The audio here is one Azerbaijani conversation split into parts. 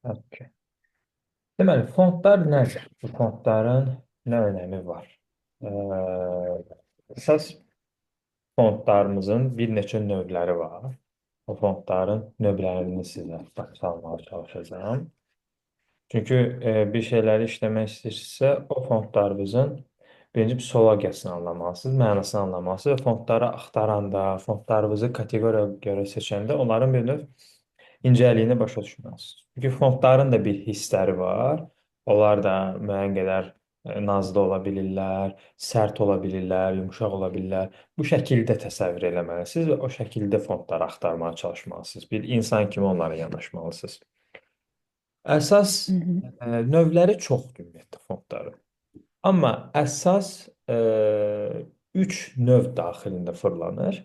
Okay. Deməli, fondlar nədir? Bu fondların nə önəmi var? Əsas fondlarımızın bir neçə növləri var. O fondların növlərini sizə salmağa çalışacağım. Çünki bir şeyləri işləmək istəyirsinizsə, o fondlarımızın birinci psixologiyasını anlamalısınız, mənasını anlamalısınız və fondları axtaranda, fondlarınızı kateqoriyaya görə seçəndə onların bir növ incəliyini başa düşməlisiniz. Çünki fondların da bir hissləri var. Onlar da müəyyən qədər nazlı ola bilirlər, sərt ola bilirlər, yumşaq ola bilirlər. Bu şəkildə təsəvvür eləməlisiniz və o şəkildə fondları axtarmağa çalışmalısınız. Bir insan kimi onlara yanaşmalısınız. Əsas Hı hı. növləri çoxdur ümumiyyətlə fondların. Amma əsas üç növ daxilində fırlanır.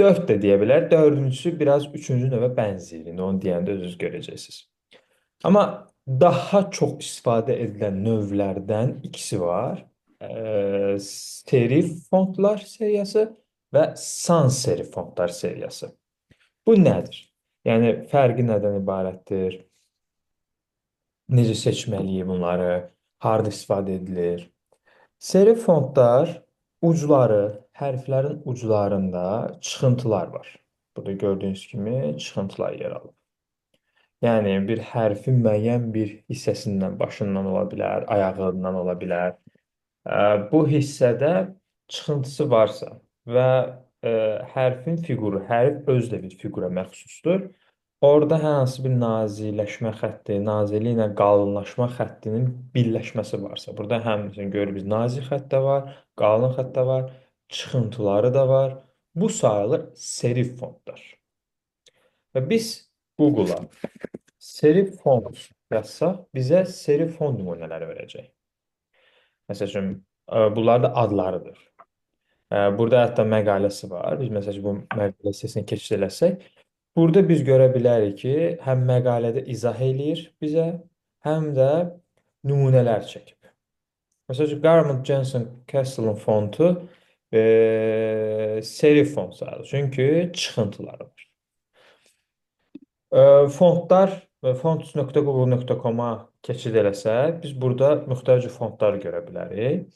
Dörd də deyə bilər. Dördüncüsü biraz üçüncü növə bənzəyir. İndi onu deyəndə özünüz görəcəksiniz. Amma daha çox istifadə edilən növlərdən ikisi var. Serif fondlar seriyası və sans serif fondlar seriyası. Bu nədir? Yəni fərqi nədən ibarətdir? Necə seçməliyik bunları? Harda istifadə edilir? Serif fondlar ucları, hərflərin uclarında çıxıntılar var. Burada gördüyünüz kimi çıxıntılar yer alır. Yəni bir hərfin müəyyən bir hissəsindən, başından ola bilər, ayağından ola bilər. Bu hissədə çıxıntısı varsa və hərfin fiquru, hərf özü də bir fiqura məxsusdur. Orada hər hansı bir naziləşmə xətti, nazilik ilə qalınlaşma xəttinin birləşməsi varsa, burada həmçinin görürük nazik xətt də var, qalın xətt də var, çıxıntıları da var. Bu sayılır serif fondlar. Və biz Google-a serif fond yazsaq, bizə serif fond nümunələri verəcək. Məsəl üçün, bunlar da adlarıdır. Burada hətta məqaləsi var. Biz məsəl üçün bu məqalə hissəsini keçid eləsək, burada biz görə bilərik ki, həm məqalədə izah eləyir bizə, həm də nümunələr çəkib. Məsəl üçün, Garment Jensen Castle'ın fontu serif font sayılır. Çünki çıxıntıları var. Fondlar fonts.google.com-a keçid eləsək, biz burada müxtəlif fondlar görə bilərik.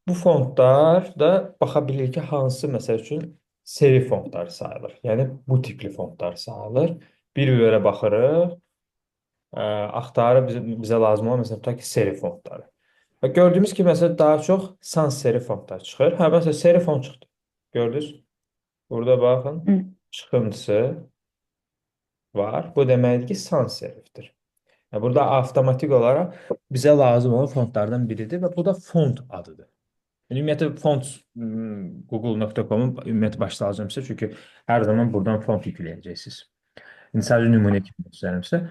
Bu fondlar da baxa bilirik ki, hansı məsəl üçün seri fondlar sayılır. Yəni bu tipli fondlar sayılır. Bir-birə baxırıq, axtarır bizə lazım olan məsələn tutaq ki, seri fondları. Və gördüyümüz kimi məsələn daha çox sans seri fondlar çıxır. Hə, məsələn seri fond çıxdı. Gördünüz? Burada baxın, Hı. çıxıntısı var. Bu deməkdir ki, sans serifdir. Yəni, burada avtomatik olaraq bizə lazım olan fondlardan biridir və bu da fond adıdır. Yəni, ümumiyyətlə font google.com-un ümumiyyətlə başlayacağım sizə, çünki hər zaman buradan font yükləyəcəksiniz. İndi sadəcə nümunə kimi göstərim sizə.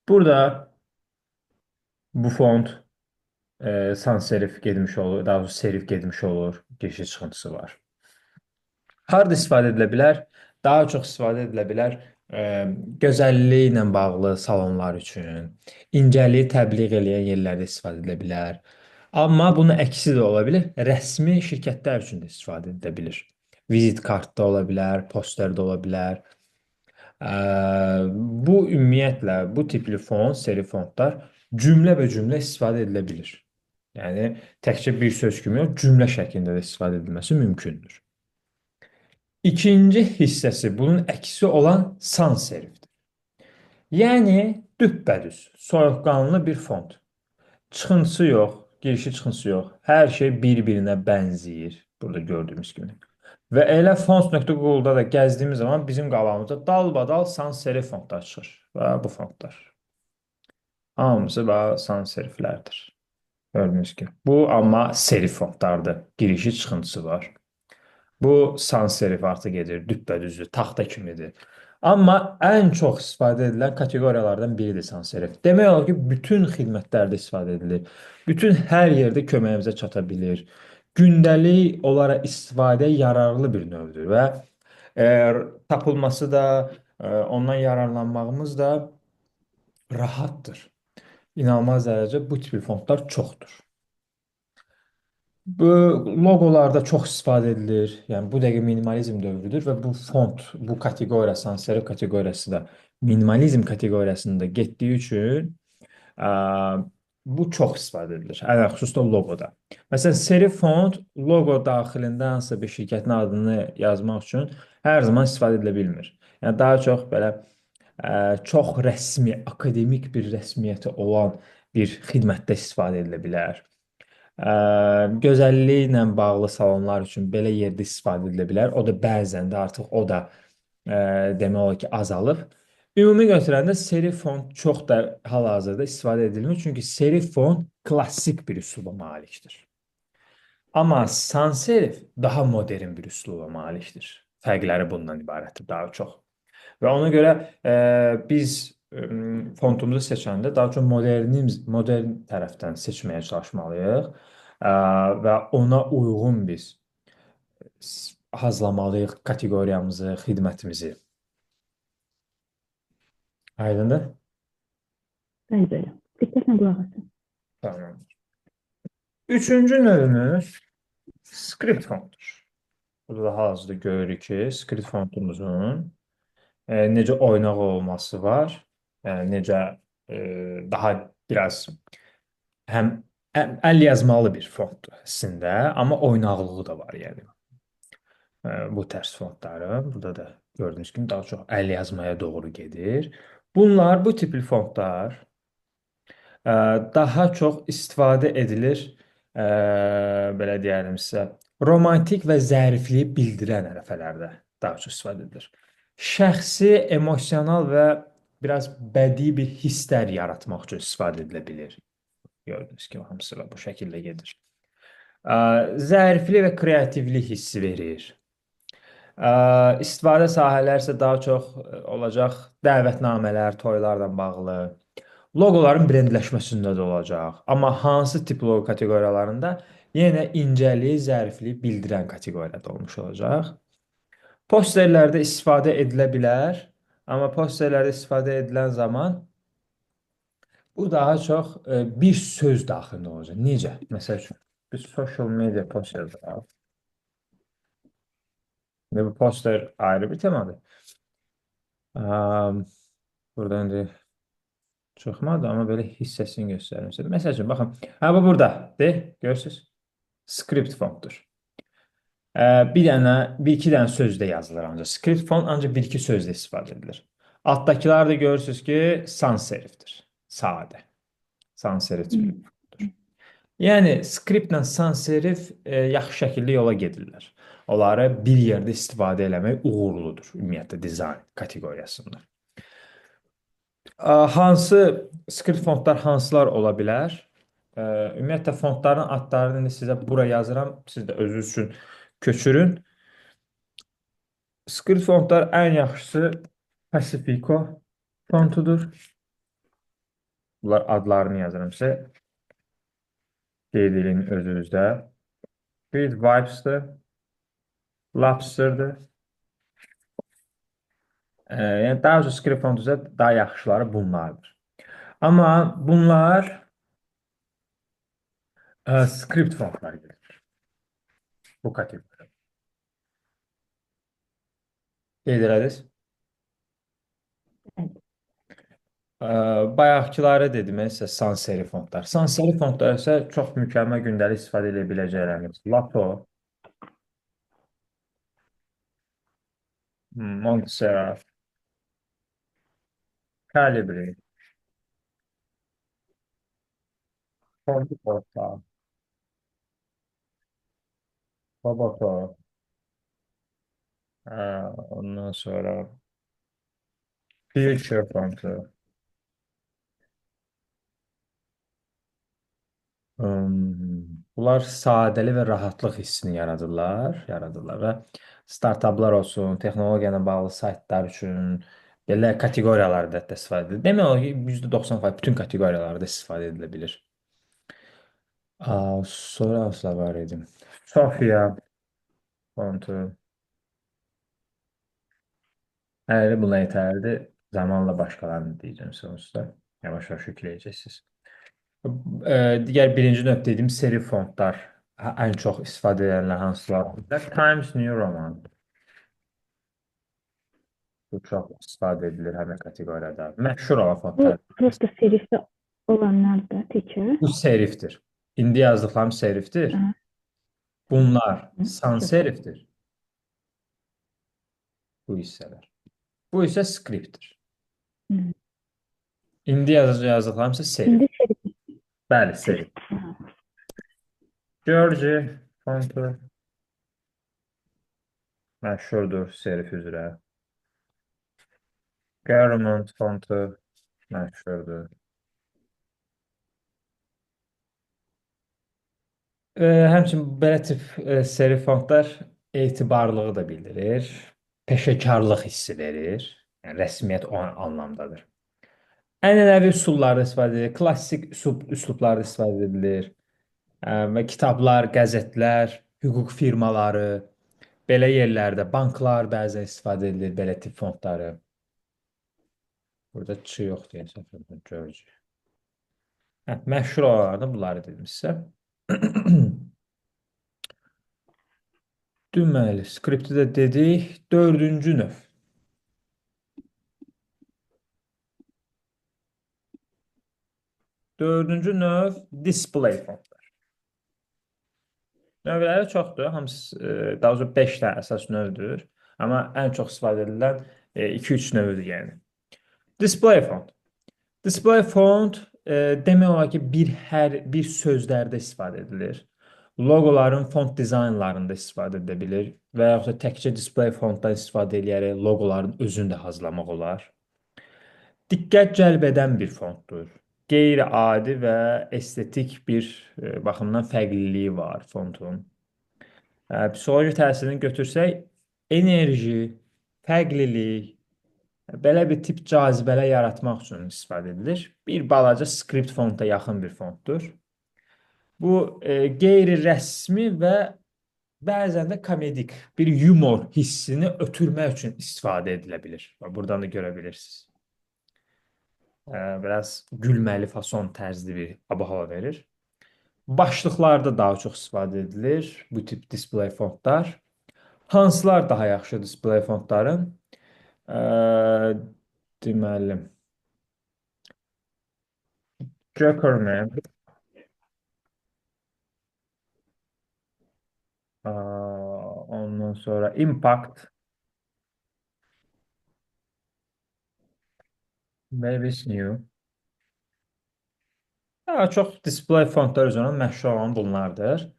Burada bu font sans serif getmiş olur, daha doğrusu serif getmiş olur, giriş çıxıntısı var. Harda istifadə edilə bilər? Daha çox istifadə edilə bilər gözəlliyi ilə bağlı salonlar üçün, incəliyi təbliğ eləyən yerlərdə istifadə edilə bilər. Amma bunun əksi də ola bilər, rəsmi şirkətlər üçün də istifadə edilə bilir. Vizit kartda ola bilər, posterdə ola bilər. Ə, Bu ümumiyyətlə bu tipli fond, seri fondlar cümlə istifadə edilə bilir. Yəni təkcə bir söz kimi yox, cümlə şəklində də istifadə edilməsi mümkündür. İkinci hissəsi bunun əksi olan sans serifdir. Yəni düppədüz, soyuqqanlı bir fond. Çıxıntısı yox, girişi çıxıntısı yox. Hər şey bir-birinə bənzəyir. Burada gördüyümüz kimi. Və elə fonts.google-da da gəzdiyimiz zaman bizim qabağımıza dalbadal sans serif fondlar çıxır. Və bu fondlar. Hamısı və sans seriflərdir. Gördüyünüz kimi. Bu amma serif fondlardır. Girişi çıxıntısı var. Bu sans serif artıq gedir, düppədüzdür, taxta kimidir. Amma ən çox istifadə edilən kateqoriyalardan biridir sans serif. Demək olar ki, bütün xidmətlərdə istifadə edilir. Bütün hər yerdə köməyimizə çata bilir. Gündəlik olaraq istifadəyə yararlı bir növdür və e, tapılması da, ondan yararlanmağımız da rahatdır. İnanılmaz dərəcə bu tipli fondlar çoxdur. Bu loqolarda çox istifadə edilir. Yəni bu dəqiqə minimalizm dövrüdür və bu font, bu kateqoriya, sans serif kateqoriyası da minimalizm kateqoriyasında getdiyi üçün Ə, Bu çox istifadə edilir. Xüsusilə loqoda. Məsələn, serif font loqo daxilində hansısa bir şirkətin adını yazmaq üçün hər zaman istifadə edilə bilmir. Yəni daha çox belə çox rəsmi, akademik bir rəsmiyyəti olan bir xidmətdə istifadə edilə bilər. Gözəlliklə bağlı salonlar üçün belə yerdə istifadə edilə bilər. O da bəzən də artıq o da demək olar ki, azalıb. Ümumi götürəndə serif font çox da hal-hazırda istifadə edilmir. Çünki serif font klassik bir üsluba malikdir. Amma sans serif daha modern bir üsluba malikdir. Fərqləri bundan ibarətdir daha çox. Və ona görə biz fontumuzu seçəndə daha çox modern tərəfdən seçməyə çalışmalıyıq və ona uyğun biz hazırlamalıyıq kateqoriyamızı, xidmətimizi. Aydındır? Bəli, bəli. Diqqətlə qulaq asın. Tamam. Üçüncü növümüz script fontdur. Burada hal-hazırda görürük ki, script fontumuzun necə oynaq olması var. Yəni necə daha biraz həm əl yazmalı bir fontdur əslində, amma oynaqlığı da var yəni. Bu tərs fontların burada da gördüyünüz kimi daha çox əl yazmaya doğru gedir. Bu tipli fontlar daha çox istifadə edilir, belə deyəlim sizə, romantik və zərifliyi bildirən ərəfələrdə daha çox istifadə edilir. Şəxsi, emosional və biraz bədii bir hisslər yaratmaq üçün istifadə edilə bilir. Gördüyünüz kimi hamısı bu şəkildə gedir. Zəriflik və kreativlik hissi verir. İstifadə sahələri isə daha çox olacaq dəvətnamələr, toylarla bağlı. Loqoların brendləşməsində də olacaq. Amma hansı tip loqo kateqoriyalarında yenə incəlik, zəriflik bildirən kateqoriyada olmuş olacaq. Posterlərdə istifadə edilə bilər, amma posterlərdə istifadə edilən zaman bu daha çox bir söz daxilində olacaq. Necə? Məsəl üçün, biz social media posterdə var. Və bu poster ayrı bir temadır. Buradan indi çıxmadı, amma belə hissəsini göstərim sizə. Məsəl üçün, baxın, bu burada, görürsünüz? Script fontdur. Bir-iki dənə sözdə yazılır ancaq. Script font ancaq bir-iki sözdə istifadə edilir. Altdakılar da görürsünüz ki, sans serifdir. Sadə. Sans serif tipli fontdur. Yəni, skriptlə sans serif yaxşı şəkildə yola gedirlər. Onları bir yerdə istifadə eləmək uğurludur, ümumiyyətlə, dizayn kateqoriyasında. Hansı skript fontlar hansılar ola bilər? Ümumiyyətlə, fontların adlarını sizə bura yazıram, siz də özünüz üçün köçürün. Skript fontlar ən yaxşısı Pacifico fontudur. Bunlar adlarını yazıram sizə. Qeyd edin özünüzdə. Bir Vibes'dır. Lobster'dır. Yəni daha çox skript fontu daha yaxşıları bunlardır. Amma bunlar skript fontlar gelir. Bu kateqoriya. Qeyd elədiniz? Bayaqçıları dedim sizə sans serif fontlar. Sans serif fontlar isə çox mükəmməl gündəlik istifadə edə biləcəkləriniz. Lato, Montserrat, Calibri, Fontu Portal, Roboto, ondan sonra Future fontu, bunlar sadəli və rahatlıq hissini yaradırlar və startaplar olsun, texnologiya ilə bağlı saytlar üçün belə kateqoriyalarda da istifadə edilir. Demək olar ki, %90% bütün kateqoriyalarda istifadə edilə bilir. Sonra asla var idim. Sofia fontu. Əgər buna yetərlidir, zamanla başqalarını deyəcəm sonuçta. Yavaş-yavaş yükləyəcəksiniz. Digər birinci növ dediyim serif fontlar ən çox istifadə edilənlər hansılar? Times New Roman. Bu çox istifadə edilir həmin kateqoriyada. Məşhur olan fontlar. Bu prosta serifdə Olanlar da təkrar. Bu serifdir. İndi yazdıqlarım serifdir. Aha, Bunlar hı, sans çox sağ ol. serifdir. Bu hissələr. Bu isə skriptdir. Hı. İndi yazdıqlarım isə serif. İndi çelik Bəli, çelik. serif. Aha. Georgi fontu məşhurdur serif üzrə. Garamond fontu məşhurdur. Həmçinin belə tip serif fontlar etibarlılığı da bildirir. Peşəkarlıq hissi verir. Yəni rəsmiyyət o anlamdadır. Ənənəvi üsullarda istifadə edilir, klassik üslublarda istifadə edilir. Və kitablar, qəzetlər, hüquq firmaları, belə yerlərdə banklar bəzən istifadə edilir belə tip fondları. Burada çı yoxdur, yəni səhv görürük. Məşhur olanlardan bunları dedim sizə. Deməli, skripti də dedik. Dördüncü növ. Dördüncü növ display fondlar. Növləri çoxdur. Hamısı daha doğrusu 5 dənə əsas növdür. Amma ən çox istifadə edilən 2-3 növdür yəni. Display font. Display font demək olar ki, bir sözlərdə istifadə edilir. Loqoların font dizaynlarında istifadə edə bilir və yaxud da təkcə display fontdan istifadə edərək loqoların özünü də hazırlamaq olar. Diqqət cəlb edən bir fontdur. Qeyri-adi və estetik bir baxımdan fərqliliyi var fontun. Psixoloji təsirini götürsək, enerji, fərqlilik, belə bir tip cazibələr yaratmaq üçün istifadə edilir. Bir balaca skript fonta yaxın bir fontdur. Bu qeyri-rəsmi və bəzən də komedik bir yumor hissini ötürmək üçün istifadə edilə bilir. Buradan da görə bilirsiniz. Biraz gülməli fason tərzli bir ab-hava verir. Başlıqlarda daha çox istifadə edilir bu tip display fontlar. Hansılar daha yaxşı display fontların? Deməli, Jokerman, ondan sonra Impact, Mavis New. Daha çox display fontlar üzrə məşhur olan bunlardır.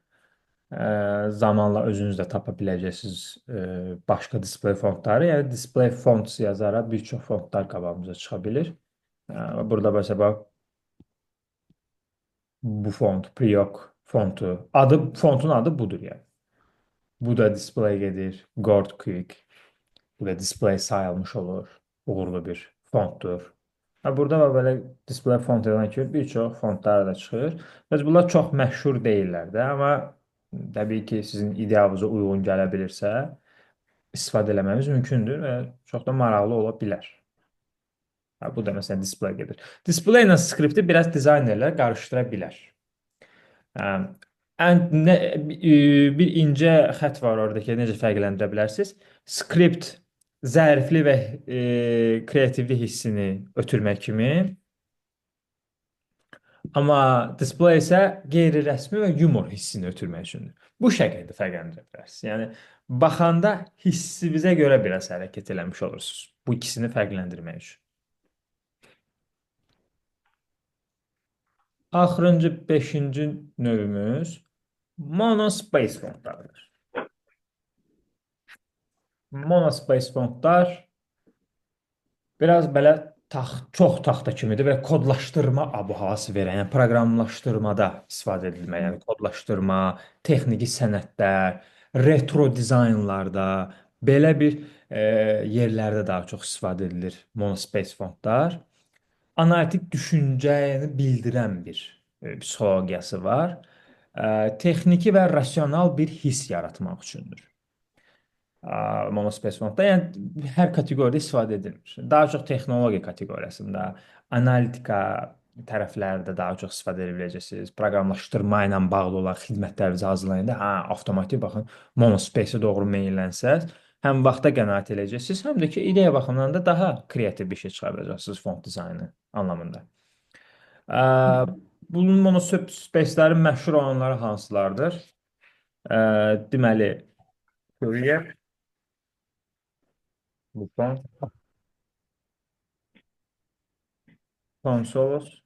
Zamanla özünüz də tapa biləcəksiniz başqa display fontları. Yəni display fonts yazaraq bir çox fontlar qabağımıza çıxa bilir. Burada məsələn bu font, Priok fontu. Fontun adı budur yəni. Bu da display gedir. Gord Quick. Bu da display sayılmış olur. Uğurlu bir fontdur. Burada və belə display font edən ki, bir çox fontlar da çıxır. Bəs bunlar çox məşhur deyirlər də, amma təbii ki, sizin idealınıza uyğun gələ bilirsə, istifadə eləməniz mümkündür və çox da maraqlı ola bilər. Bu da məsələn display gedir. Display ilə skripti biraz dizaynerlər qarışdıra bilər. Bir incə xətt var orada ki, necə fərqləndirə bilərsiniz? Skript zərifli və kreativlik hissini ötürmək kimi, amma display isə qeyri-rəsmi və yumor hissini ötürmək üçündür. Bu şəkildə fərqləndirə bilərsiniz. Yəni, baxanda hissinizə görə biraz hərəkət eləmiş olursunuz. Bu ikisini fərqləndirmək üçün. Axırıncı 5-ci növümüz monospace fontlarıdır. Monospace fontlar biraz belə çox taxta kimidir və kodlaşdırma ab-havası verən, yəni proqramlaşdırmada istifadə edilmək, yəni kodlaşdırma, texniki sənətlər, retro dizaynlarda, belə bir yerlərdə daha çox istifadə edilir monospace fontlar. Analitik düşüncəni bildirən bir psixologiyası var. Texniki və rasional bir hiss yaratmaq üçündür. Monospace fontda, yəni hər kateqoriyada istifadə edilir. Daha çox texnologiya kateqoriyasında, analitika tərəflərdə daha çox istifadə edə biləcəksiniz. Proqramlaşdırma ilə bağlı olan xidmətlərinizi hazırlayanda, avtomatik baxın, monospace-ə doğru meyillənsəz, həm vaxta qənaət edəcəksiniz, həm də ki, ideya baxımından da daha kreativ bir şey çıxaracaqsınız font dizaynı anlamında. Ə, bunun monospace-lərin məşhur olanları hansılardır? Deməli, Courier, Lupin, Consolos,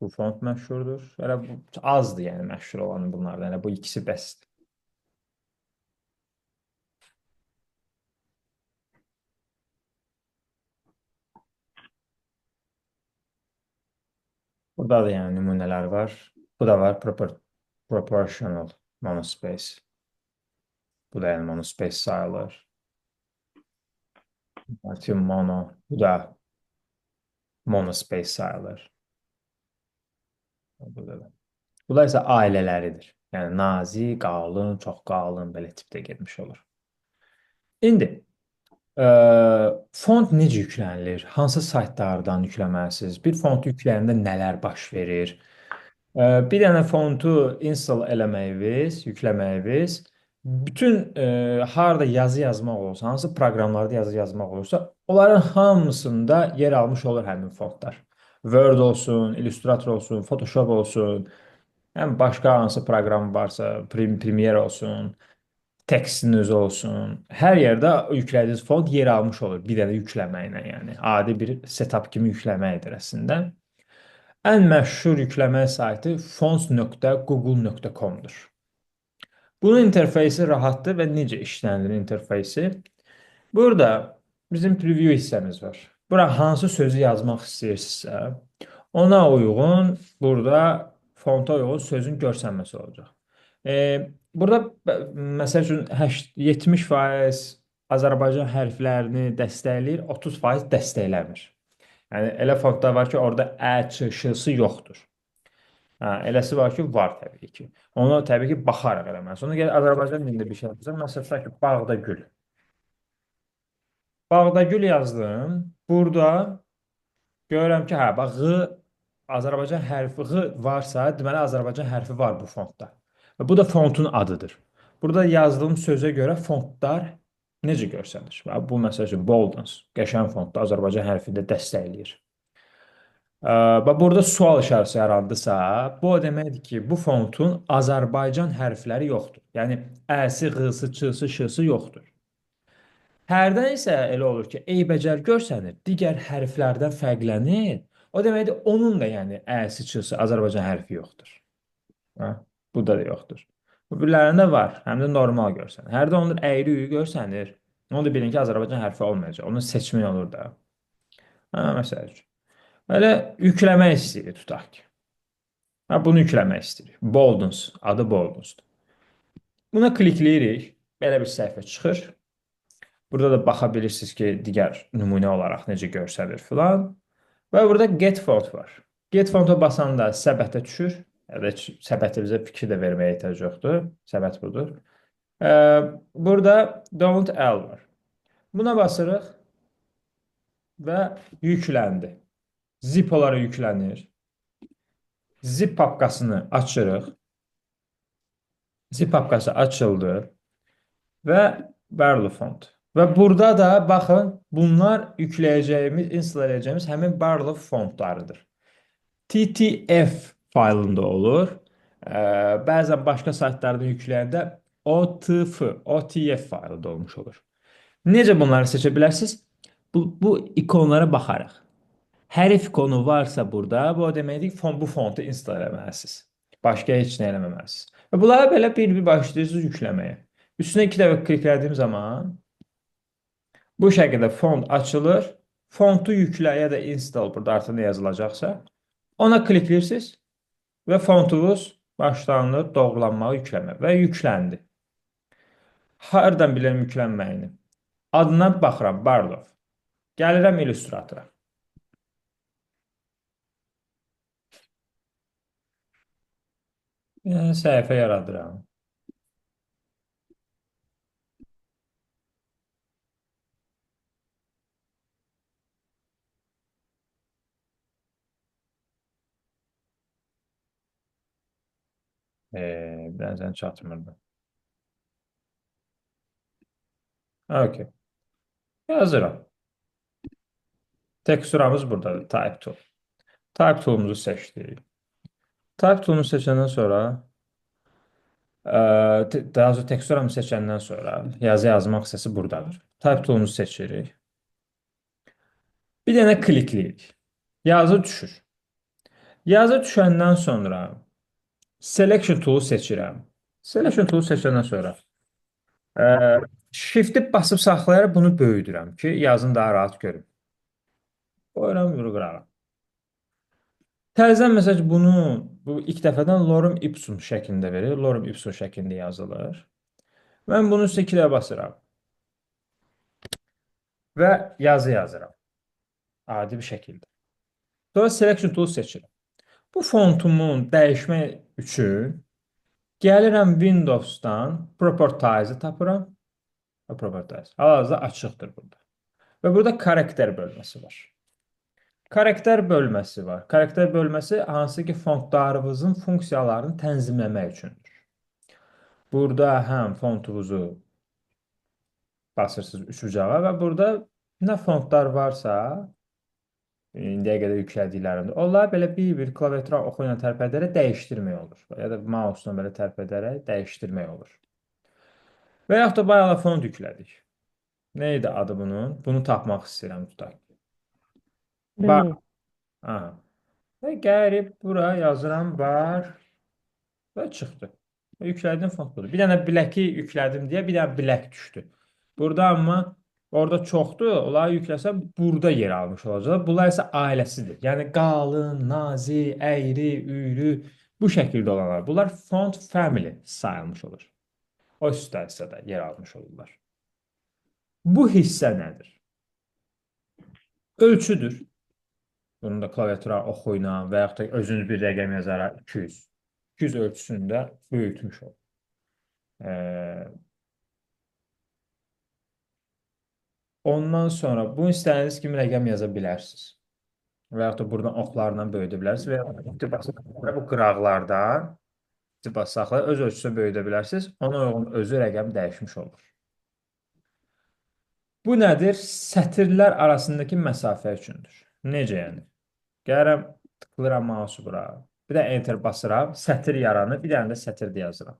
bu font məşhurdur. Hələ bu azdır, yəni məşhur olan bunlardan. Hələ bu ikisi bəsdir. Burada da yəni nümunələr var. Bu da var, proportional monospace. Bu da yəni monospace sayılır. Artı mono, bu da monospace sayılır. Burada da. Bunlar isə ailələridir. Yəni nazi, qalın, çox qalın belə tipdə getmiş olur. İndi font necə yüklənilir? Hansı saytlardan yükləməlisiniz? Bir fontu yükləyəndə nələr baş verir? Bir dənə fontu install eləməyiniz, yükləməyiniz, bütün harda yazı yazmaq olursa, hansı proqramlarda yazı yazmaq olursa, onların hamısında yer almış olur həmin fontlar. Word olsun, Illustrator olsun, Photoshop olsun, həm başqa hansı proqram varsa, Premiere olsun, tekstin özü olsun, hər yerdə yüklədiyiniz font yer almış olur bir dənə yükləməklə, yəni adi bir setup kimi yükləməkdir əslində. Ən məşhur yükləmə saytı fonts.google.com-dur. Bunun interfeysi rahatdır və necə işlənilir interfeysi? Burada bizim preview hissəmiz var. Bura hansı sözü yazmaq istəyirsinizsə, ona uyğun burada fonta uyğun sözün görsənməsi olacaq. Burada məsəl üçün 70% Azərbaycan hərflərini dəstəkləyir, 30% dəstəkləmir. Yəni elə fontlar var ki, orada ə, ç, ş-sı yoxdur. Hə, eləsi var ki, var təbii ki. Onu təbii ki, baxaraq eləməlisən. Ona görə Azərbaycan dilində bir şey yazsam, məsələn, tutaq ki, bağda gül. Bağda gül yazdım. Burada görürəm ki, hə, bax, ğı Azərbaycan hərfi ğı varsa, deməli Azərbaycan hərfi var bu fontda. Və bu da fontun adıdır. Burada yazdığım sözə görə fontlar necə görsənir? Və bu məsəl üçün Boldens, qəşəng fontda Azərbaycan hərfində dəstəkləyir. Və burada sual işarəsi yarandısa, bu o deməkdir ki, bu fontun Azərbaycan hərfləri yoxdur. Yəni əsi,ğısı, çısı, şısı yoxdur. Hərdən isə elə olur ki, eybəcər görsənir, digər hərflərdən fərqlənir. O deməkdir, onun da yəni əsi, çısı, Azərbaycan hərfi yoxdur. Hə? Bu da yoxdur. Bu birlərində var, həm də normal görsənir. Hərdə onun əyri-üyü görsənir. Onu da bilin ki, Azərbaycan hərfi olmayacaq. Onu seçmək olur da. Hə, məsəl üçün. Belə yükləmək istəyirik, tutaq ki. Ha, bunu yükləmək istəyirik. Boldens, adı Boldensdur. Buna klikləyirik, belə bir səhifə çıxır. Burada da baxa bilirsiniz ki, digər nümunə olaraq necə görsəlir filan. Və burada get font var. Get fonta basanda səbətə düşür. Yəni, səbətə bizə fikir də verməyə ehtiyac yoxdur. Səbət budur. Burada don't L var. Buna basırıq və yükləndi. Zip olaraq yüklənir. Zip papkasını açırıq. Zip papkası açıldı və Barley font. Və burada da baxın, bunlar yükləyəcəyimiz, install edəcəyimiz həmin Barley fontlarıdır. TTF faylında olur. Bəzən başqa saytlardan yükləyəndə OTF faylında olmuş olur. Necə bunları seçə bilərsiniz? Bu ikonlara baxarıq. Hər ikonu varsa burada, bu o deməkdir ki, bu fontu install etməlisiniz. Başqa heç nə eləməməlisiniz. Və bunları belə bir-bir başlayırsınız yükləməyə. Üstünə 2 dəfə kliklədiyim zaman bu şəkildə font açılır. Fontu yüklə ya da install burada artıq nə yazılacaqsa ona klikləyirsiniz və fontunuz başlanılır doğrulanmağı yükləmə və yükləndi. Hardan bilirəm yüklənməyini? Adına baxıram, Barlov. Gəlirəm Illustratora. Səhifə yaradıram. Bəzən çatmırdı. Okay. Yazıram. Teksturamız buradadır. Type tool. Type tool'umuzu seçdik. Type tool'unu seçəndən sonra daha doğrusu teksturamı seçəndən sonra yazı yazmaq hissəsi buradadır. Type tool'umuzu seçirik. Bir dənə klikləyirik. Yazı düşür. Yazı düşəndən sonra selection tool'u seçirəm. Selection tool'u seçəndən sonra e, shift'i basıb saxlayaraq bunu böyüdürəm ki, yazını daha rahat görüm. Qoyuram vurğuram. Təzədən məsəl ki, bu ilk dəfədən lorem ipsum şəklində verir. Lorem ipsum şəklində yazılır. Mən bunun üstə iki dəfə basıram və yazı yazıram. Adi bir şəkildə. Sonra selection tool seçirəm. Bu fontumun dəyişmək üçün gəlirəm Windows'dan Properties'i tapıram. Properties. Hal-hazırda açıqdır burada. Və burada karakter bölməsi var. Karakter bölməsi var. Karakter bölməsi hansı ki fontlarınızın funksiyalarını tənzimləmək üçündür. Burada həm fontunuzu basırsınız üç bucağa və burada nə fontlar varsa indiyə qədər yüklədiklərində onlar belə bir klaviatura oxu ilə tərpədərək dəyişdirmək olur. Ya da mouse-la belə tərpədərək dəyişdirmək olur. Və yaxud da bayaq da font yüklədik. Nə idi adı bunun? Bunu tapmaq istəyirəm tutaq. Bar. Böyle. Aha. Və gəlib bura yazıram bar və çıxdı. Yüklədiyim font budur. Bir dənə Black-i yüklədim deyə bir dənə Black düşdü. Burada amma orada çoxdur. Onları yükləsəm burada yer almış olacaq. Bunlar isə ailəsidir. Yəni qalın, nazi, əyri, üyrü bu şəkildə olanlar. Bunlar font family sayılmış olur. O situasiyada yer almış olurlar. Bu hissə nədir? Ölçüdür. Bunu da klaviatura oxu ilə və yaxud da özünüz bir rəqəm yazaraq 200. 200 ölçüsünü də böyütmüş olur. Ondan sonra bu istədiyiniz kimi rəqəm yaza bilərsiniz. Və yaxud da buradan oxlarla böyüdə bilərsiniz və yaxud da bu qıraqlardan saxlayıb öz ölçüsünü böyüdə bilərsiniz. Ona uyğun özü rəqəm dəyişmiş olur. Bu nədir? Sətirlər arasındakı məsafə üçündür. Necə yəni? Gəlirəm, tıklayıram mouse'u bura. Bir də enter basıram, sətir yaranır, bir dənə də sətirdə yazıram.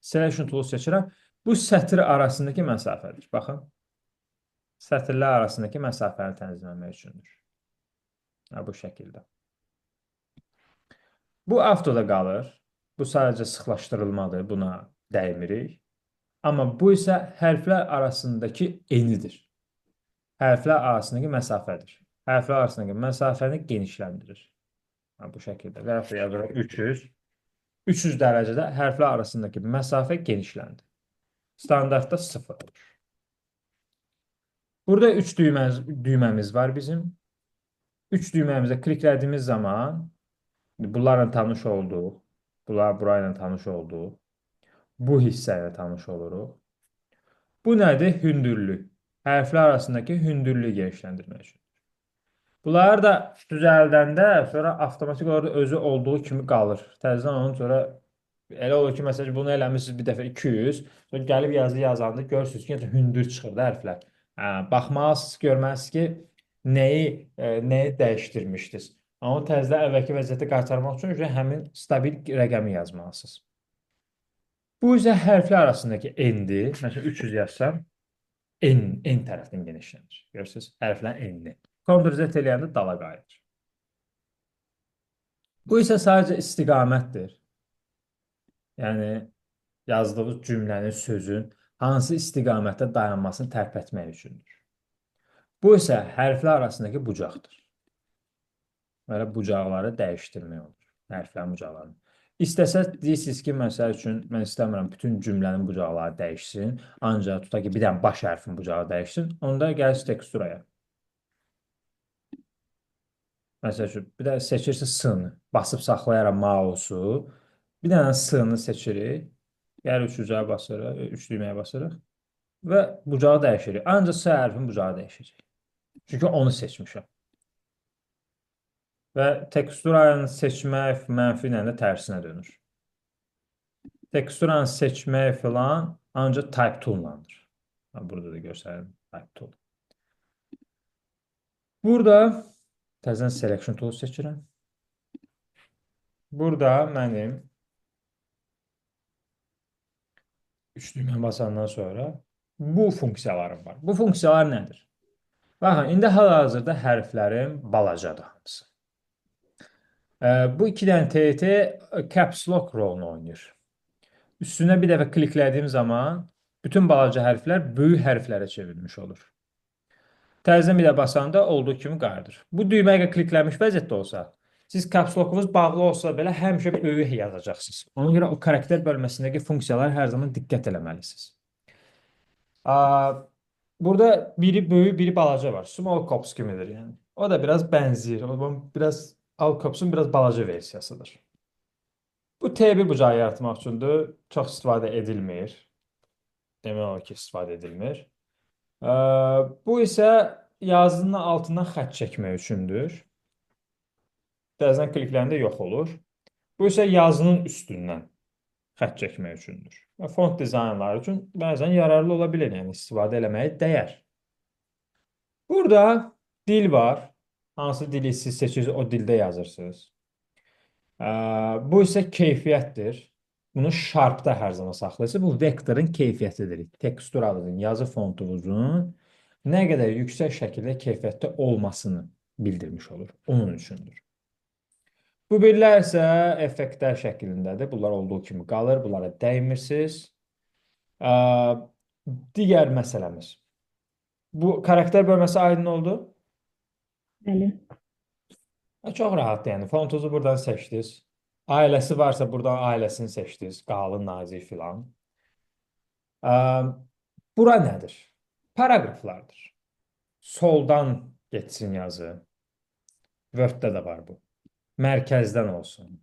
Selection tool'u seçirəm. Bu sətir arasındakı məsafədir. Baxın. Sətirlər arasındakı məsafəni tənzimləmək üçündür. Bu şəkildə. Bu avtoda qalır. Bu sadəcə sıxlaşdırılmadır. Buna dəymirik. Amma bu isə hərflər arasındakı enidir. Hərflər arasındakı məsafədir. Hərflər arasındakı məsafəni genişləndirir. Bu şəkildə. Və yaxud da yazırıq 300. 300 dərəcədə hərflər arasındakı məsafə genişləndi. Standartda 0 olur. Burada 3 düyməmiz var bizim. 3 düyməmizə kliklədiyimiz zaman bunlarla tanış olduq. Burayla tanış olduq. Bu hissə ilə tanış oluruq. Bu nədir? Hündürlük. Hərflər arasındakı hündürlüyü genişləndirmək üçün. Bunları da düzəldəndə sonra avtomatik olaraq özü olduğu kimi qalır. Təzədən onun sonra elə olur ki, məsələn, bunu eləmişsiniz bir dəfə 200, sonra gəlib yazı yazanda görürsünüz ki, hündür çıxır da hərflər. Baxmalısınız, görməlisiniz ki, nəyi dəyişdirmişdiniz. Amma təzədən əvvəlki vəziyyətə qaytarmaq üçün həmin stabil rəqəmi yazmalısınız. Bu isə hərflər arasındakı n-dir. Məsələn, 300 yazsam, n tərəfdən genişlənir. Görürsünüz, hərflərin n-ni. Ctrl-Z eləyəndə dala qayıdır. Bu isə sadəcə istiqamətdir. Yəni, yazdığınız cümlənin, sözün hansı istiqamətdə dayanmasını tərpətmək üçündür. Bu isə hərflər arasındakı bucaqdır. Belə bucaqları dəyişdirmək olur. Hərflərin bucaqlarını. İstəsəz deyirsiniz ki, məsəl üçün, mən istəmirəm bütün cümlənin bucaqları dəyişsin, ancaq tutaq ki, bir dənə baş hərfin bucağı dəyişsin, onda gəlirsiniz teksturaya. Məsəl üçün, bir də seçirsiniz s-nı, basıb saxlayaraq mouse'u, bir dənə s-nı seçirik, gəlir üç bucağa basırıq, üç düyməyə basırıq və bucağı dəyişirik. Ancaq s hərfin bucağı dəyişəcək. Çünki onu seçmişəm. Və teksturanı seçmək mənfi ilə də tərsinə dönür. Teksturanı seçmək filan ancaq type tool-landır. Burada da görsəlim type tool. Burada təzədən selection tool seçirəm. Burada mənim üç düymə basandan sonra bu funksiyalarım var. Bu funksiyalar nədir? Baxın, indi hal-hazırda hərflərim balacadır hamısı. Bu iki dənə TT Caps Lock rolunu oynayır. Üstünə bir dəfə kliklədiyim zaman bütün balaca hərflər böyük hərflərə çevrilmiş olur. Təzədən bir də basanda olduğu kimi qayıdır. Bu düyməyə klikləmiş vəziyyətdə olsa, siz Caps Lock-unuz bağlı olsa belə həmişə böyük yazacaqsınız. Ona görə o karakter bölməsindəki funksiyalara hər zaman diqqət eləməlisiniz. Burada biri böyük, biri balaca var. Small Caps kimidir yəni. O da biraz bənzəyir. O biraz All Caps'un biraz balaca versiyasıdır. Bu T1 bucağı yaratmaq üçündür. Çox istifadə edilmir. Demək olar ki, istifadə edilmir. Bu isə yazının altından xətt çəkmək üçündür. Bəzən kliklərində yox olur. Bu isə yazının üstündən xətt çəkmək üçündür. Və font dizaynları üçün bəzən yararlı ola bilir, yəni istifadə eləməyə dəyər. Burada dil var. Hansı dili siz seçirsiniz, o dildə yazırsınız. Bu isə keyfiyyətdir. Bunu Sharp-da hər zaman saxlayırsınız. Bu vektorun keyfiyyətidir. Tekstur adının, yazı fontunuzun nə qədər yüksək şəkildə keyfiyyətdə olmasını bildirmiş olur. Onun üçündür. Bu birlər isə effektlər şəklindədir. Bunlar olduğu kimi qalır. Bunlara dəymirsiniz. Digər məsələmiz. Bu karakter bölməsi aydın oldu. Bəli. Çox rahatdır, yəni fontunuzu buradan seçdiniz. Ailəsi varsa buradan ailəsini seçdiniz. Qalın, nazik filan. Bura nədir? Paragraflardır. Soldan geçsin yazı. Word-də də var bu. Mərkəzdən olsun.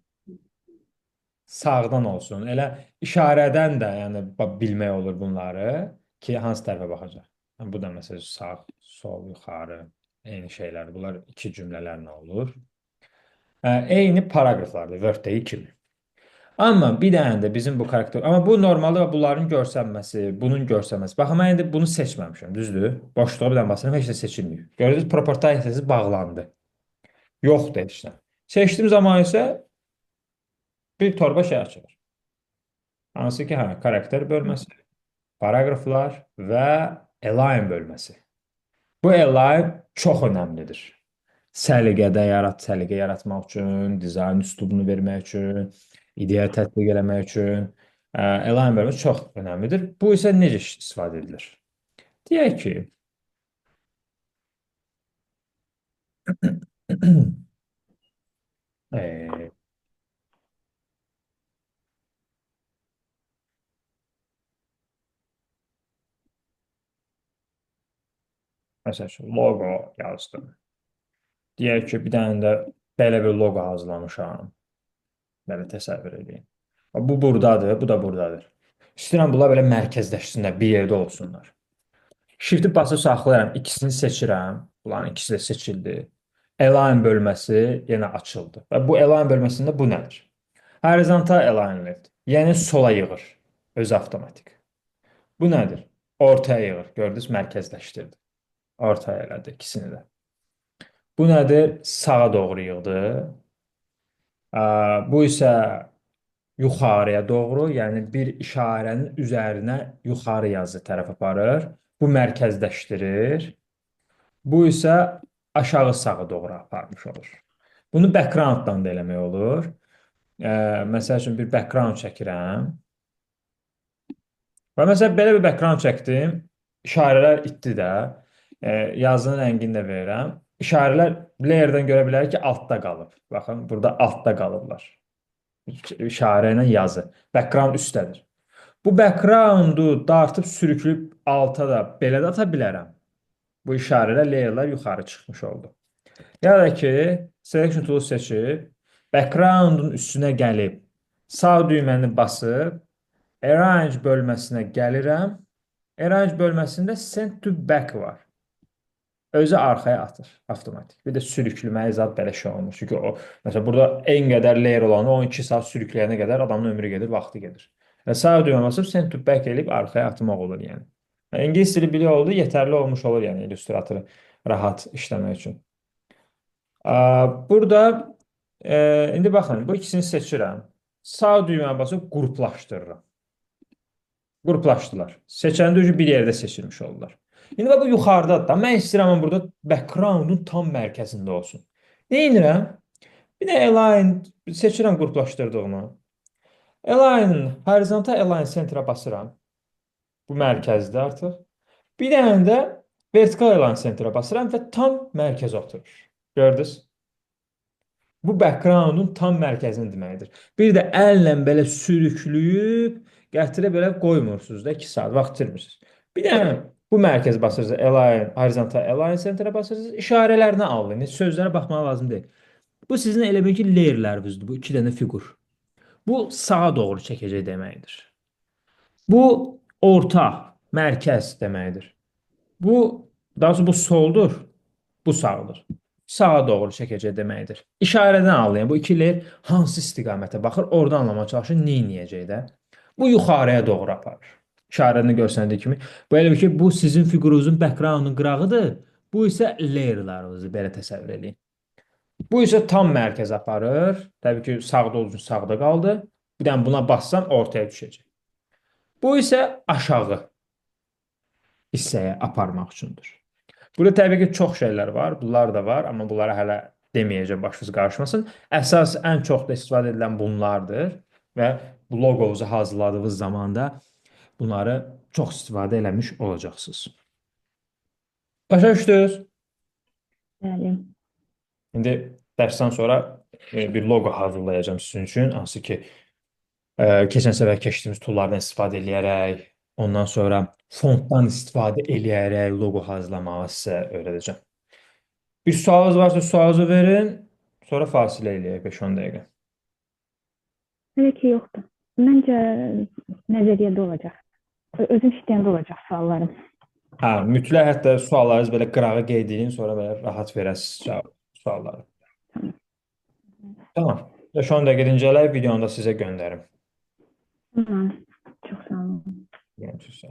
Sağdan olsun. Elə işarədən də yəni bilmək olur bunları ki, hansı tərəfə baxacaq. Bu da məsələn sağ, sol, yuxarı eyni şeylər. Bunlar iki cümlələrlə olur. Eyni paragraflardır Word-dəki kimi. Amma bir dənə də bizim bu karakter, amma bu normalda bunların görsənməsi, bunun görsənməsi. Baxın, mən indi bunu seçməmişəm, düzdür? Boşluğa bir dənə basıram, heç də seçilməyib. Gördünüz, property bağlandı. Yoxdur heç nə. Seçdiyim zaman isə bir torba şey açılır. Hansı ki, karakter bölməsi, paragraflar və align bölməsi. Bu align çox önəmlidir. Səliqə yaratmaq üçün, dizayn üslubunu vermək üçün, ideya tətbiq eləmək üçün align bölməsi çox önəmlidir. Bu isə necə istifadə edilir? Deyək ki, məsələn, logo yazdım. Deyək ki, bir dənə də belə bir logo hazırlamışam. Belə təsəvvür edin. Bu buradadır, bu da buradadır. İstəyirəm bunlar belə mərkəzləşsinlər, bir yerdə olsunlar. Shift-i basıb saxlayıram, ikisini seçirəm. Bunların ikisi də seçildi. Align bölməsi yenə açıldı. Və bu align bölməsində bu nədir? Horizontal alignment, yəni sola yığır, özü avtomatik. Bu nədir? Ortaya yığır, gördünüz, mərkəzləşdirdi. Ortaya elədi ikisini də. Bu nədir? Sağa doğru yığdı. Bu isə yuxarıya doğru, yəni bir işarənin üzərinə yuxarı yazı tərəf aparır. Bu mərkəzləşdirir. Bu isə aşağı sağa doğru aparmış olur. Bunu background-dan da eləmək olur. Məsəl üçün bir background çəkirəm. Və məsələn belə bir background çəkdim. İşarələr itdi də. Yazının rəngini də verirəm. İşarələr layer'dan görə bilərik ki, altda qalıb. Baxın, burada altda qalıblar. İşarə ilə yazı. Background üstdədir. Bu backgroundu dartıb sürüklüb alta da belə də ata bilərəm. Bu işarələr, layer'lar yuxarı çıxmış oldu. Ya da ki, selection tool seçib, background'un üstünə gəlib, sağ düyməni basıb, arrange bölməsinə gəlirəm. Arrange bölməsində send to back var. Özü arxaya atır, avtomatik. Bir də sürüklüməyə zad belə şey olmur. Çünki o, məsələn, burada en qədər layer olanı 12 saat sürükləyənə qədər adamın ömrü gedir, vaxtı gedir. Və sağ düymə basıb send to back elib arxaya atmaq olur, yəni. İngilis dili biliyor oldu, yetərli olmuş olur, yəni, illüstratoru rahat işləmək üçün. Burada indi baxın, bu ikisini seçirəm. Sağ düyməni basıb qruplaşdırıram. Qruplaşdılar. Seçəndə üzü bir yerdə seçilmiş oldular. İndi bax bu yuxarıdadır da. Mən istəyirəm amma burada background'un tam mərkəzində olsun. Nə edirəm? Bir də align seçirəm qruplaşdırdığımı. Align, horizontal align center'a basıram. Bu mərkəzdə artıq. Bir dənə də vertikal align center'a basıram və tam mərkəzə oturur. Gördünüz? Bu background'un tam mərkəzini deməkdir. Bir də əllə belə sürükləyib gətirib belə qoymursunuz da 2 saat vaxt itirmirsiniz. Bir dənə bu mərkəzi basırsınız, align, horizontal align center'a basırsınız, işarələrini alın. Heç sözlərə baxmağa lazım deyil. Bu sizin elə bil ki layer'lərinizdir. Bu iki dənə fiqur. Bu sağa doğru çəkəcək deməkdir. Bu orta, mərkəz deməkdir. Bu daha doğrusu bu soldur, bu sağdır. Sağa doğru çəkəcək deməkdir. İşarədən anlayın. Bu iki ler hansı istiqamətə baxır, oradan anlamaya çalışın, nə edəcək də. Bu yuxarıya doğru aparır. İşarəni göstərdiyi kimi. Bu elə bir ki, bu sizin fiqurunuzun background'un qırağıdır. Bu isə layer'larınızı belə təsəvvür edin. Bu isə tam mərkəz aparır. Təbii ki, sağda olduğu üçün sağda qaldı. Bir dənə buna bassam ortaya düşəcək. Bu isə aşağı hissəyə aparmaq üçündür. Burada təbii ki, çox şeylər var. Bunlar da var, amma bunlara hələ deməyəcəm, başınız qarışmasın. Əsas ən çox da istifadə edilən bunlardır və bu loqonuzu hazırladığınız zaman da bunları çox istifadə eləmiş olacaqsınız. Başa düşdünüz? Bəli. İndi dərsdən sonra bir loqo hazırlayacağım sizin üçün. Hansı ki, keçən səfər keçdiyimiz toollardan istifadə eləyərək, ondan sonra fontdan istifadə eləyərək loqo hazırlamağı sizə öyrədəcəm. Bir sualınız varsa sualınızı verin, sonra fasilə eləyək 5-10 dəqiqə. Hələ ki yoxdur. Məncə nəzəriyyədə olacaq. Özüm işləyəndə olacaq suallarım. Hə, mütləq hətta suallarınız belə qırağa qeyd edin, sonra belə rahat verəsiniz sualları. Tamam. 5-10 dəqiqə dincələk, videonu da sizə göndərim. Tamam. Çox sağ olun. Görüşürüz.